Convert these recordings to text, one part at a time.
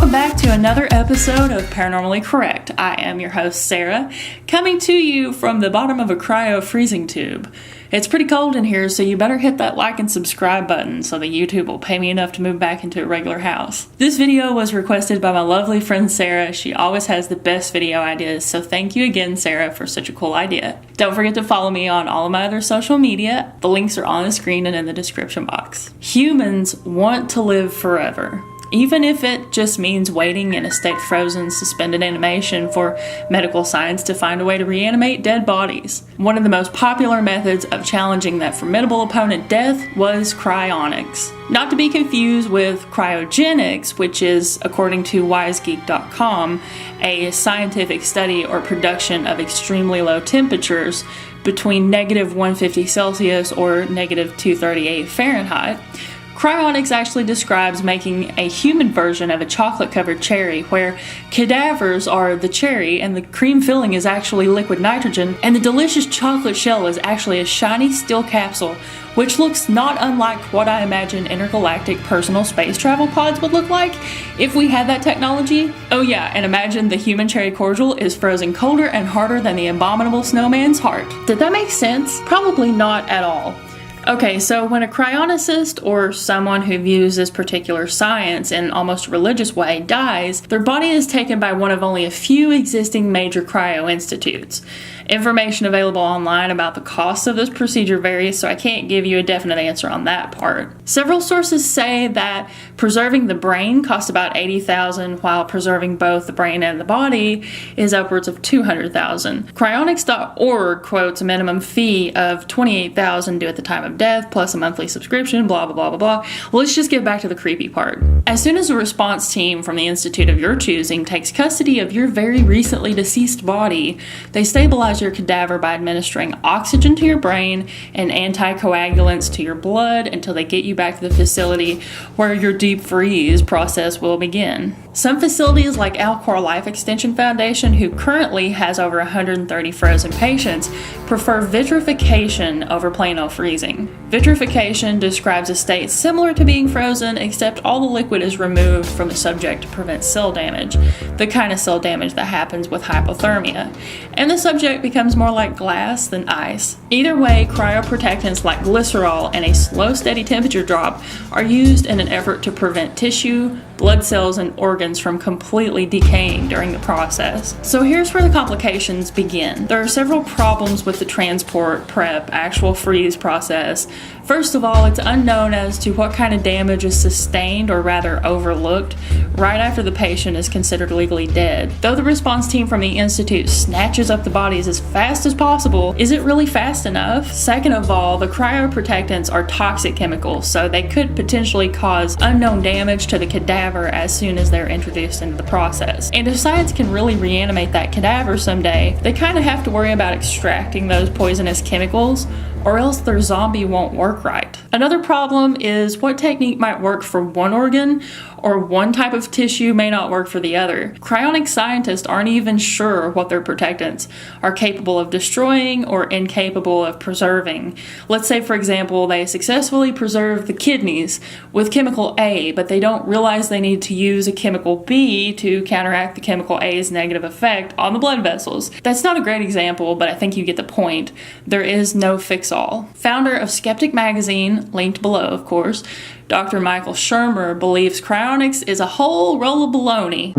Welcome back to another episode of Paranormally Correct. I am your host, Sarah, coming to you from the bottom of a cryo freezing tube. It's pretty cold in here, so you better hit that like and subscribe button so that YouTube will pay me enough to move back into a regular house. This video was requested by my lovely friend Sarah. She always has the best video ideas, so thank you again, Sarah, for such a cool idea. Don't forget to follow me on all of my other social media. The links are on the screen and in the description box. Humans want to live forever, even if it just means waiting in a state frozen, suspended animation for medical science to find a way to reanimate dead bodies. One of the most popular methods of challenging that formidable opponent, death, was cryonics. Not to be confused with cryogenics, which is, according to wisegeek.com, a scientific study or production of extremely low temperatures between negative 150 Celsius or negative 238 Fahrenheit. Cryonics actually describes making a human version of a chocolate-covered cherry where cadavers are the cherry and the cream filling is actually liquid nitrogen, and the delicious chocolate shell is actually a shiny steel capsule, which looks not unlike what I imagine intergalactic personal space travel pods would look like if we had that technology. Oh yeah, and imagine the human cherry cordial is frozen colder and harder than the abominable snowman's heart. Did that make sense? Probably not at all. Okay, so when a cryonicist or someone who views this particular science in almost a religious way dies, their body is taken by one of only a few existing major cryo institutes. Information available online about the cost of this procedure varies, so I can't give you a definite answer on that part. Several sources say that preserving the brain costs about $80,000, while preserving both the brain and the body is upwards of $200,000. Cryonics.org quotes a minimum fee of $28,000 due at the time of death, plus a monthly subscription, blah, blah, blah, blah, blah. Let's just get back to the creepy part. As soon as a response team from the institute of your choosing takes custody of your very recently deceased body, they stabilize your cadaver by administering oxygen to your brain and anticoagulants to your blood until they get you back to the facility where your deep freeze process will begin. Some facilities like Alcor Life Extension Foundation, who currently has over 130 frozen patients, prefer vitrification over plain old freezing. Vitrification describes a state similar to being frozen, except all the liquid is removed from the subject to prevent cell damage, the kind of cell damage that happens with hypothermia, and the subject becomes more like glass than ice. Either way, cryoprotectants like glycerol and a slow, steady temperature drop are used in an effort to prevent tissue, blood cells, and organs from completely decaying during the process. So here's where the complications begin. There are several problems with the transport, prep, actual freeze process. First of all, it's unknown as to what kind of damage is sustained, or rather overlooked, right after the patient is considered legally dead. Though the response team from the Institute snatches up the bodies as fast as possible, is it really fast enough? Second of all, the cryoprotectants are toxic chemicals, so they could potentially cause unknown damage to the cadaver as soon as they're introduced into the process. And if science can really reanimate that cadaver someday, they kind of have to worry about extracting those poisonous chemicals, or else their zombie won't work right. Another problem is what technique might work for one organ, or one type of tissue may not work for the other. Cryonic scientists aren't even sure what their protectants are capable of destroying or incapable of preserving. Let's say, for example, they successfully preserve the kidneys with chemical A, but they don't realize they need to use a chemical B to counteract the chemical A's negative effect on the blood vessels. That's not a great example, but I think you get the point. There is no fix-all. Founder of Skeptic Magazine, linked below of course, Dr. Michael Shermer believes cryonics is a whole roll of baloney.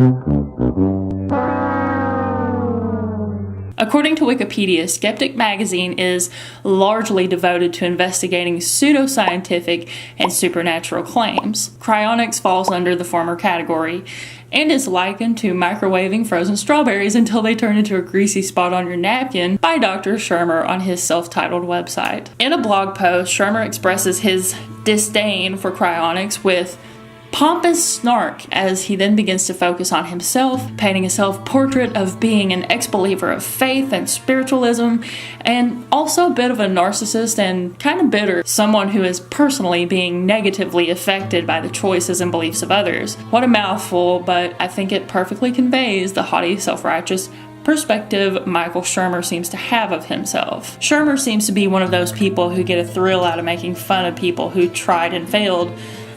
According to Wikipedia, Skeptic Magazine is largely devoted to investigating pseudoscientific and supernatural claims. Cryonics falls under the former category and is likened to microwaving frozen strawberries until they turn into a greasy spot on your napkin by Dr. Shermer on his self-titled website. In a blog post, Shermer expresses his disdain for cryonics with pompous snark as he then begins to focus on himself, painting a self-portrait of being an ex-believer of faith and spiritualism, and also a bit of a narcissist and kind of bitter, someone who is personally being negatively affected by the choices and beliefs of others. What a mouthful, but I think it perfectly conveys the haughty, self-righteous perspective Michael Shermer seems to have of himself. Shermer seems to be one of those people who get a thrill out of making fun of people who tried and failed,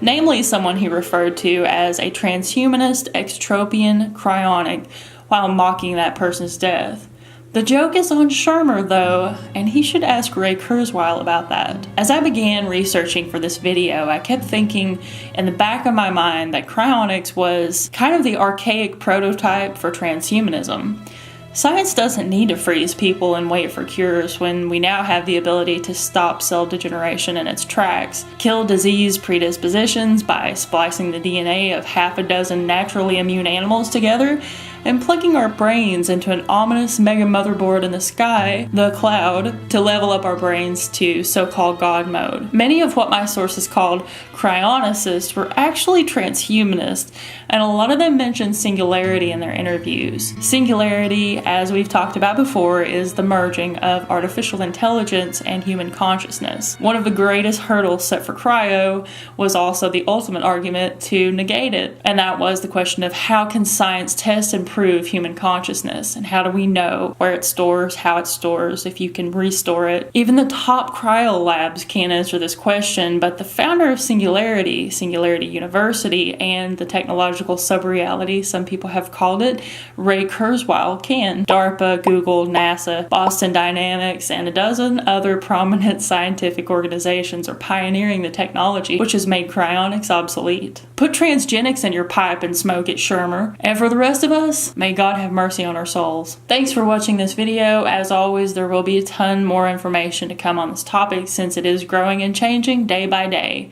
namely someone he referred to as a transhumanist extropian cryonic while mocking that person's death. The joke is on Shermer though, and he should ask Ray Kurzweil about that. As I began researching for this video, I kept thinking in the back of my mind that cryonics was kind of the archaic prototype for transhumanism. Science doesn't need to freeze people and wait for cures when we now have the ability to stop cell degeneration in its tracks, kill disease predispositions by splicing the DNA of half a dozen naturally immune animals together, and plugging our brains into an ominous mega motherboard in the sky, the cloud, to level up our brains to so-called God mode. Many of what my sources called Cryonicists were actually transhumanists, and a lot of them mentioned Singularity in their interviews. Singularity, as we've talked about before, is the merging of artificial intelligence and human consciousness. One of the greatest hurdles set for cryo was also the ultimate argument to negate it, and that was the question of how can science test and prove human consciousness, and how do we know where it stores, how it stores, if you can restore it. Even the top cryo labs can't answer this question, but the founder of Singularity, Singularity University, and the technological sub-reality some people have called it, Ray Kurzweil, can. DARPA, Google, NASA, Boston Dynamics, and a dozen other prominent scientific organizations are pioneering the technology which has made cryonics obsolete. Put transgenics in your pipe and smoke it, Shermer. And for the rest of us, may God have mercy on our souls. Thanks for watching this video. As always, there will be a ton more information to come on this topic since it is growing and changing day by day.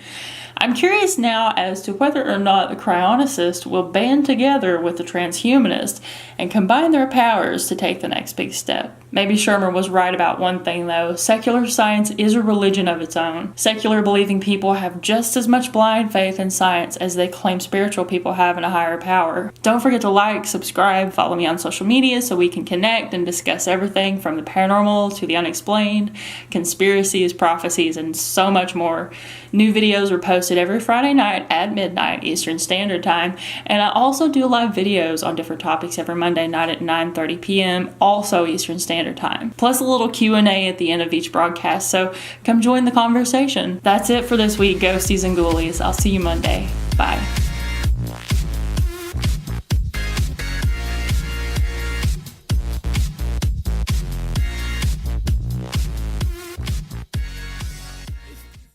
I'm curious now as to whether or not the Cryonicists will band together with the transhumanists and combine their powers to take the next big step. Maybe Shermer was right about one thing though. Secular science is a religion of its own. Secular believing people have just as much blind faith in science as they claim spiritual people have in a higher power. Don't forget to like, subscribe, follow me on social media so we can connect and discuss everything from the paranormal to the unexplained, conspiracies, prophecies, and so much more. New videos are posted every Friday night at midnight Eastern Standard Time, and I also do live videos on different topics every Monday night at 9:30 p.m. also Eastern Standard Time, plus a little Q&A at the end of each broadcast, so come join the conversation. That's it for this week, ghosties and ghoulies. I'll see you Monday. Bye.